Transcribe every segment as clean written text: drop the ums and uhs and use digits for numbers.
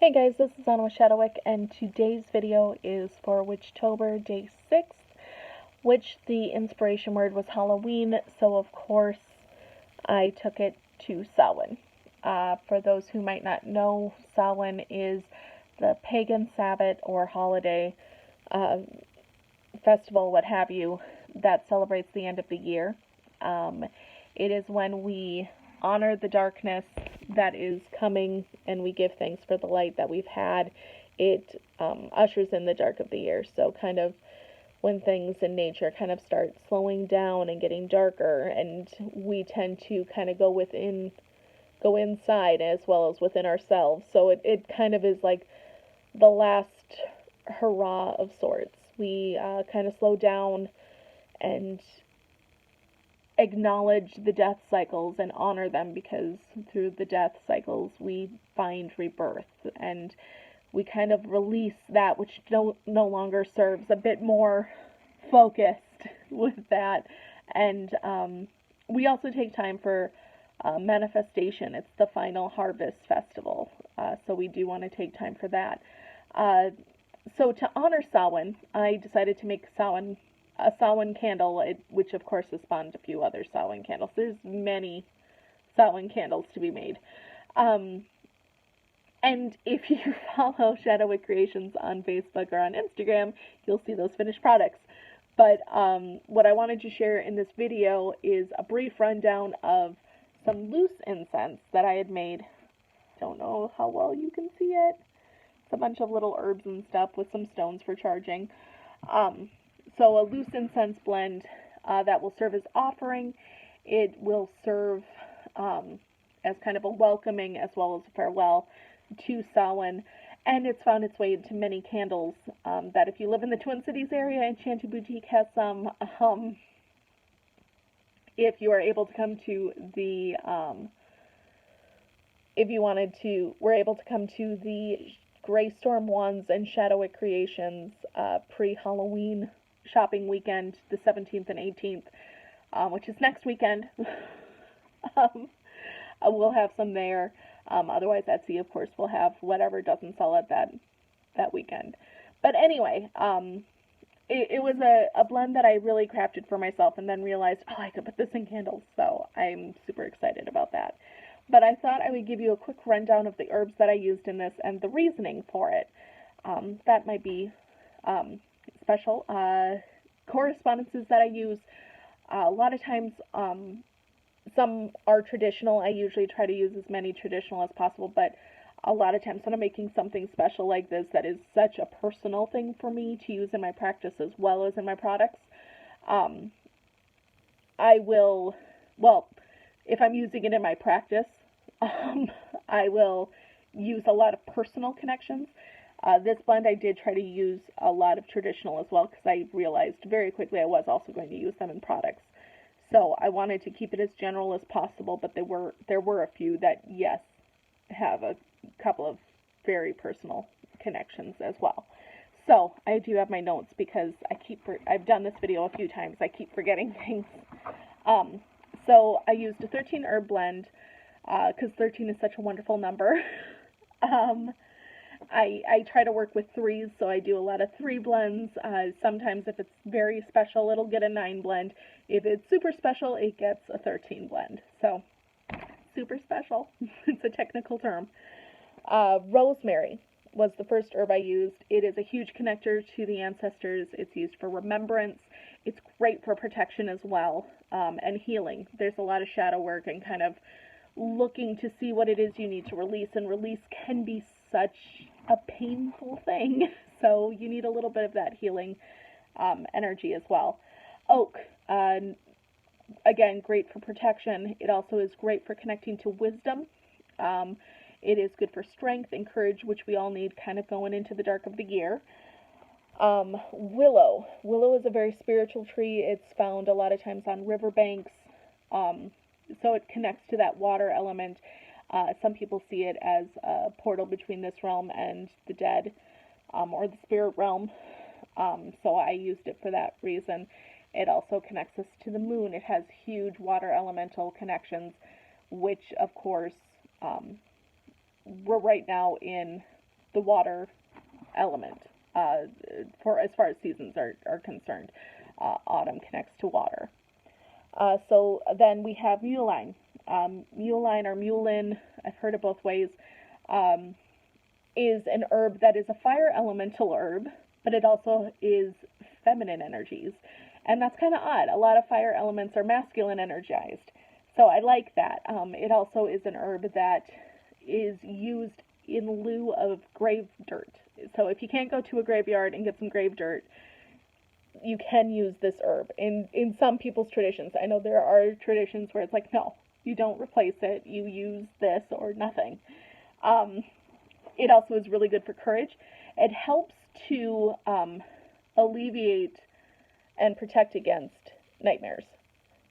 Hey guys, this is Anna with Shadowwick, and today's video is for Witchtober Day 6th, which the inspiration word was Halloween, so of course I took it to Samhain. For those who might not know, Samhain is the pagan Sabbath or holiday, festival, what have you, that celebrates the end of the year. It is when we honor the darkness that is coming, and we give thanks for the light that we've had. It ushers in the dark of the year. So kind of when things in nature kind of start slowing down and getting darker, and we tend to kind of go inside as well as within ourselves. So it kind of is like the last hurrah of sorts. We kind of slow down and acknowledge the death cycles and honor them, because through the death cycles we find rebirth, and we kind of release that which no longer serves, a bit more focused with that. And we also take time for manifestation. It's the final harvest festival, so we do want to take time for that. So to honor Samhain, I decided to make a Samhain candle, which of course has spawned a few other Samhain candles. There's many Samhain candles to be made. And if you follow Shadowwick Creations on Facebook or on Instagram, you'll see those finished products. But what I wanted to share in this video is a brief rundown of some loose incense that I had made. Don't know how well you can see it. It's a bunch of little herbs and stuff with some stones for charging. So a loose incense blend that will serve as offering. It will serve as kind of a welcoming as well as a farewell to Samhain. And it's found its way into many candles that if you live in the Twin Cities area, Enchanted Boutique has some. If you are able to come to the, we're able to come to the Greystorm Wands and Shadowwick Creations pre-Halloween shopping weekend, the 17th and 18th, which is next weekend. We'll have some there. Otherwise, Etsy, of course, will have whatever doesn't sell at that weekend. But anyway, it was a blend that I really crafted for myself, and then realized, I could put this in candles, so I'm super excited about that. But I thought I would give you a quick rundown of the herbs that I used in this and the reasoning for it. That might be special. Correspondences that I use, a lot of times, some are traditional. I usually try to use as many traditional as possible, but a lot of times when I'm making something special like this that is such a personal thing for me to use in my practice as well as in my products, I will, if I'm using it in my practice, I will use a lot of personal connections. This blend I did try to use a lot of traditional as well, because I realized very quickly I was also going to use them in products. So I wanted to keep it as general as possible, but there were a few that, yes, have a couple of very personal connections as well. So I do have my notes, because I've done this video a few times. I keep forgetting things. So I used a 13 herb blend, because 13 is such a wonderful number. I try to work with threes, so I do a lot of 3 blends. Sometimes if it's very special, it'll get a 9 blend. If it's super special, it gets a 13 blend. So, super special. It's a technical term. Rosemary was the first herb I used. It is a huge connector to the ancestors. It's used for remembrance. It's great for protection as well, and healing. There's a lot of shadow work and kind of looking to see what it is you need to release, and release can be such a painful thing, so you need a little bit of that healing energy as well. Oak, again, great for protection. It also is great for connecting to wisdom. It is good for strength and courage, which we all need kind of going into the dark of the year. Willow. Willow is a very spiritual tree. It's found a lot of times on riverbanks, so it connects to that water element. Some people see it as a portal between this realm and the dead, or the spirit realm. So I used it for that reason. It also connects us to the moon. It has huge water elemental connections, which of course, we're right now in the water element, for as far as seasons are concerned. Autumn connects to water. So then we have mullein. Mullein or mullein, I've heard it both ways, is an herb that is a fire elemental herb, but it also is feminine energies. And that's kind of odd. A lot of fire elements are masculine energized. So I like that. It also is an herb that is used in lieu of grave dirt. So if you can't go to a graveyard and get some grave dirt, you can use this herb in some people's traditions. I know there are traditions where it's like, no, you don't replace it. You use this or nothing. It also is really good for courage. It helps to alleviate and protect against nightmares.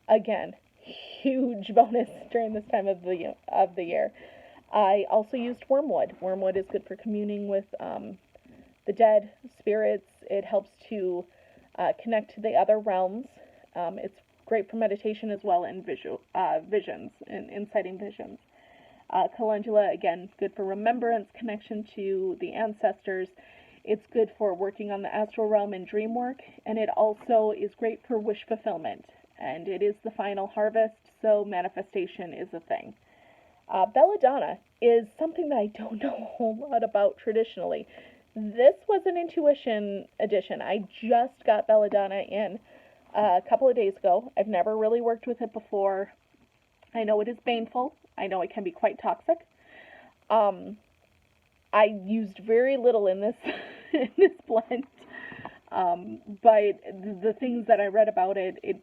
Again, huge bonus during this time of the year. I also used wormwood. Wormwood is good for communing with the dead spirits. It helps to connect to the other realms. It's great for meditation as well and visions, and inciting visions. Calendula, again, good for remembrance, connection to the ancestors. It's good for working on the astral realm and dream work, and it also is great for wish fulfillment. And it is the final harvest, so manifestation is a thing. Belladonna is something that I don't know a whole lot about traditionally. This was an intuition edition. I just got belladonna in a couple of days ago. I've never really worked with it before. I know it is baneful. I know it can be quite toxic. I used very little in this in this blend, but the things that I read about it,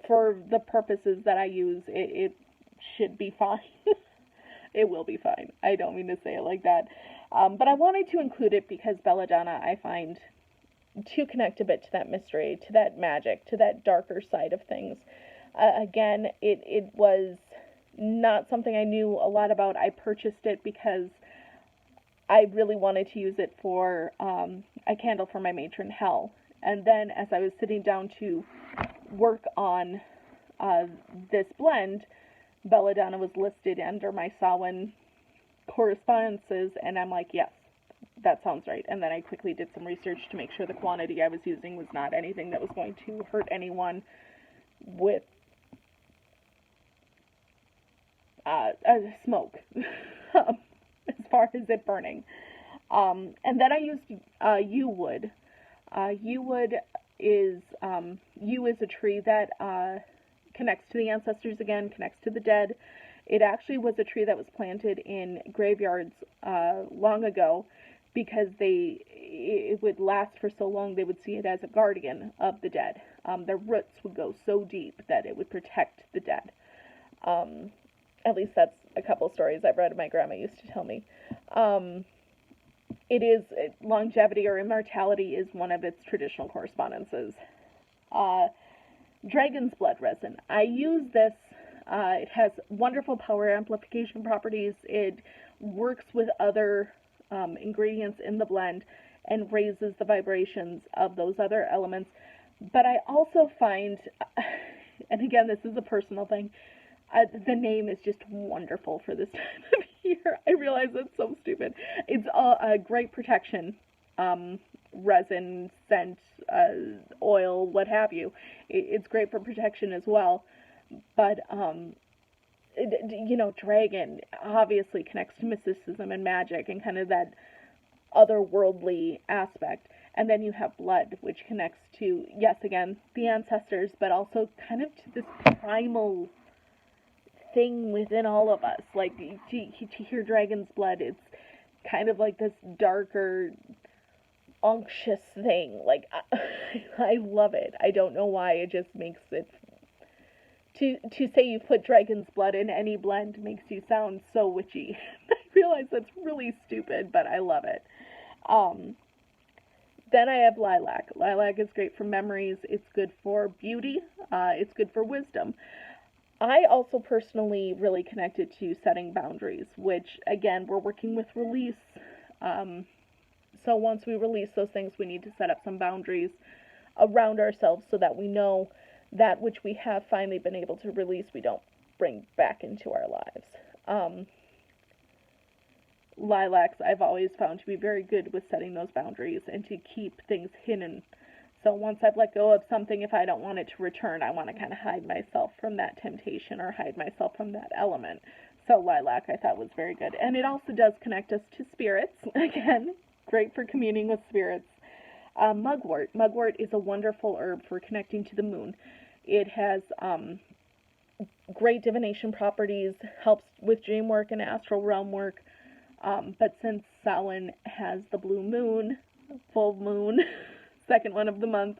for the purposes that I use, it should be fine. It will be fine. I don't mean to say it like that. But I wanted to include it because belladonna, I find, to connect a bit to that mystery, to that magic, to that darker side of things. Again, it was not something I knew a lot about. I purchased it because I really wanted to use it for a candle for my matron Hell. And then as I was sitting down to work on this blend, belladonna was listed under my Samhain correspondences, and I'm like, yes, that sounds right. And then I quickly did some research to make sure the quantity I was using was not anything that was going to hurt anyone with smoke as far as it burning. And then I used yew wood. Yew wood is yew is a tree that connects to the ancestors again, connects to the dead. It actually was a tree that was planted in graveyards long ago because it would last for so long. They would see it as a guardian of the dead. Their roots would go so deep that it would protect the dead. At least that's a couple stories I've read my grandma used to tell me. It is longevity or immortality is one of its traditional correspondences. Dragon's blood resin. I use this. It has wonderful power amplification properties. It works with other ingredients in the blend and raises the vibrations of those other elements. But I also find, and again, this is a personal thing, the name is just wonderful for this time of year. I realize it's so stupid. It's a great protection, resin, scent, oil, what have you. It's great for protection as well. But, dragon obviously connects to mysticism and magic and kind of that otherworldly aspect. And then you have blood, which connects to, yes, again, the ancestors, but also kind of to this primal thing within all of us. Like, to hear dragon's blood, it's kind of like this darker, unctuous thing. Like, I love it. I don't know why. It just makes it... To say you put dragon's blood in any blend makes you sound so witchy. I realize that's really stupid, but I love it. Then I have lilac. Lilac is great for memories. It's good for beauty. It's good for wisdom. I also personally really connected to setting boundaries, which, again, we're working with release. So once we release those things, we need to set up some boundaries around ourselves so that we know that which we have finally been able to release, we don't bring back into our lives. lilacs I've always found to be very good with setting those boundaries and to keep things hidden. So once I've let go of something, if I don't want it to return, I want to kind of hide myself from that temptation or hide myself from that element. So lilac I thought was very good. And it also does connect us to spirits. Again, great for communing with spirits. Mugwort. Mugwort is a wonderful herb for connecting to the moon. It has great divination properties, helps with dream work and astral realm work. But since Samhain has the blue moon, full moon, second one of the month,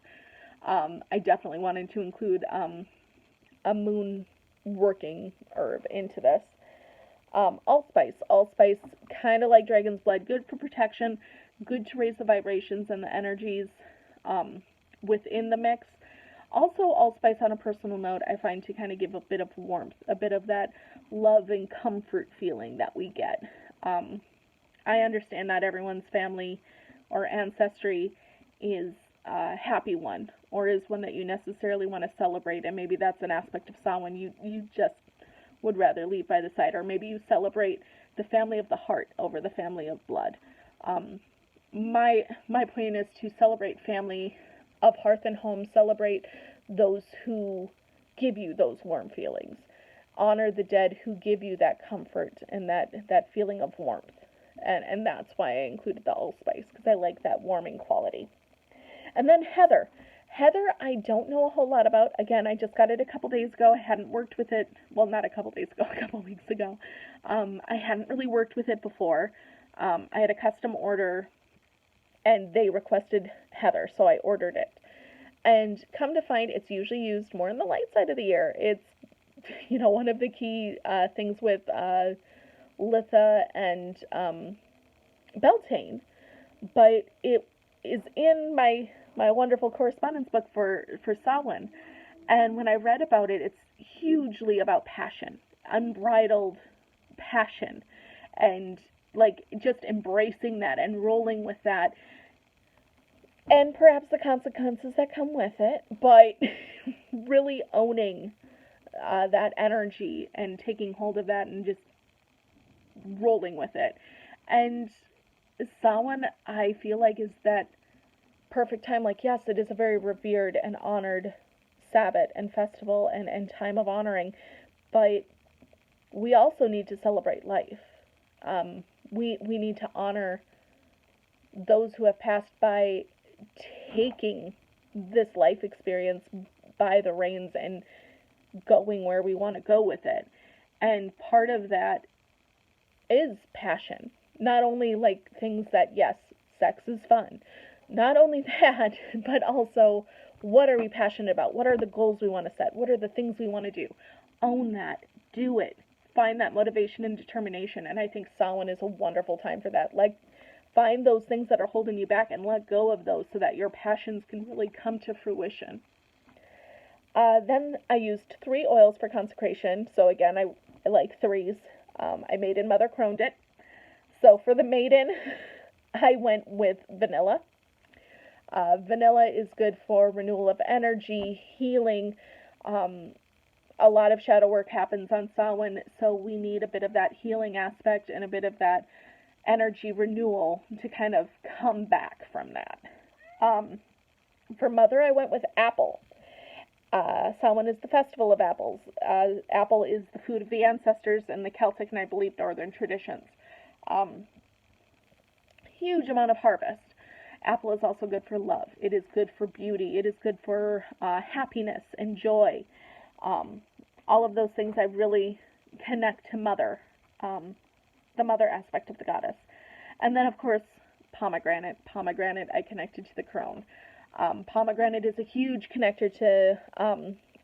I definitely wanted to include a moon working herb into this. Allspice. Allspice, kind of like dragon's blood, good for protection, good to raise the vibrations and the energies within the mix. Also, allspice on a personal note, I find to kind of give a bit of warmth, a bit of that love and comfort feeling that we get. I understand not everyone's family or ancestry is a happy one, or is one that you necessarily want to celebrate, and maybe that's an aspect of Samhain you just would rather leave by the side, or maybe you celebrate the family of the heart over the family of blood. My point is to celebrate family of hearth and home, celebrate those who give you those warm feelings. Honor the dead who give you that comfort and that feeling of warmth. And that's why I included the allspice, because I like that warming quality. And then heather. Heather, I don't know a whole lot about. Again, I just got it a couple days ago. I hadn't worked with it. Well, not a couple days ago, a couple weeks ago. I hadn't really worked with it before. I had a custom order, and they requested heather, so I ordered it. And come to find, it's usually used more in the light side of the year. It's, one of the key things with Litha and Beltane. But it is in my wonderful correspondence book for Samhain. And when I read about it, it's hugely about passion, unbridled passion, and like just embracing that and rolling with that, and perhaps the consequences that come with it, but really owning that energy and taking hold of that and just rolling with it. And Samhain, I feel like, is that perfect time. Like, yes, it is a very revered and honored Sabbath and festival and time of honoring, but we also need to celebrate life. We need to honor those who have passed by, taking this life experience by the reins and going where we want to go with it. And part of that is passion. Not only like things that, yes, sex is fun. Not only that, but also what are we passionate about? What are the goals we want to set? What are the things we want to do? Own that. Do it. Find that motivation and determination. And I think Samhain is a wonderful time for that. Like, find those things that are holding you back and let go of those so that your passions can really come to fruition. Then I used 3 oils for consecration. So again, I like 3s. I made in Mother Croned it. So for the maiden, I went with vanilla. Vanilla is good for renewal of energy, healing. A lot of shadow work happens on Samhain, so we need a bit of that healing aspect and a bit of that energy renewal to kind of come back from that. For Mother, I went with apple. Samhain is the festival of apples. Apple is the food of the ancestors in the Celtic and I believe Northern traditions. Huge amount of harvest. Apple is also good for love. It is good for beauty. It is good for happiness and joy. All of those things I really connect to Mother, the Mother aspect of the goddess. And then, of course, pomegranate. Pomegranate I connected to the crone. Pomegranate is a huge connector to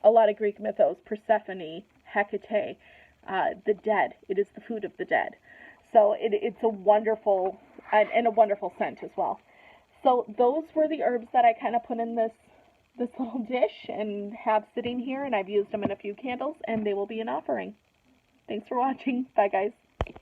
a lot of Greek mythos. Persephone, Hecate, the dead. It is the food of the dead. So it's a wonderful, and a wonderful scent as well. So those were the herbs that I kind of put in this little dish and have sitting here, and I've used them in a few candles, and they will be an offering. Thanks for watching. Bye, guys.